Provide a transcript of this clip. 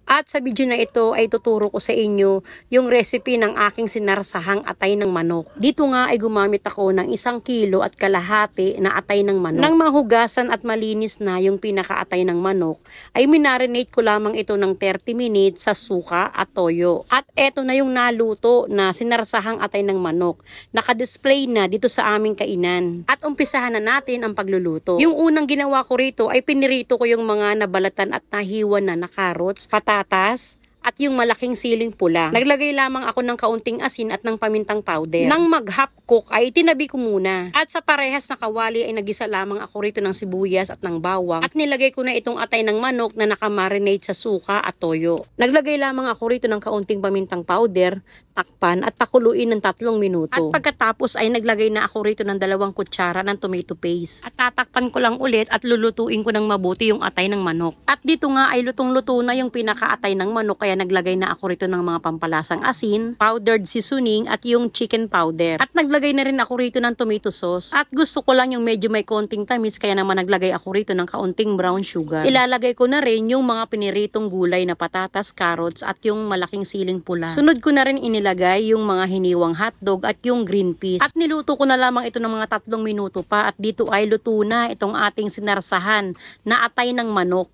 At sa video na ito ay tuturo ko sa inyo yung recipe ng aking sinarsahang atay ng manok. Dito nga ay gumamit ako ng 1 kilo at kalahati na atay ng manok. Nang mahugasan at malinis na yung pinakaatay ng manok, ay minarinate ko lamang ito ng 30 minutes sa suka at toyo. At eto na yung naluto na sinarsahang atay ng manok. Naka-display na dito sa aming kainan. At umpisahan na natin ang pagluluto. Yung unang ginawa ko rito ay pinirito ko yung mga nabalatan at nahiwan na carrots, patatas, at yung malaking siling pula. Naglagay lamang ako ng kaunting asin at ng pamintang powder. Nang mag-half cook ay tinabi ko muna. At sa parehas na kawali ay nagisa lamang ako rito ng sibuyas at ng bawang. At nilagay ko na itong atay ng manok na nakamarinate sa suka at toyo. Naglagay lamang ako rito ng kaunting pamintang powder, takpan at pakuluin ng 3 minuto. At pagkatapos ay naglagay na ako rito ng 2 kutsara ng tomato paste. At tatakpan ko lang ulit at lulutuin ko ng mabuti yung atay ng manok. At dito nga ay lutong-luto na yung pinakaatay ng manok kaya naglagay na ako rito ng mga pampalasang asin, powdered seasoning at yung chicken powder. At naglagay na rin ako rito ng tomato sauce. At gusto ko lang yung medyo may konting tamis kaya naman naglagay ako rito ng kaunting brown sugar. Ilalagay ko na rin yung mga piniritong gulay na patatas, carrots at yung malaking siling pula. Sunod ko na rin inilagay yung mga hiniwang hotdog at yung green peas. At niluto ko na lamang ito ng mga 3 minuto pa at dito ay luto na itong ating sinarsahan na atay ng manok.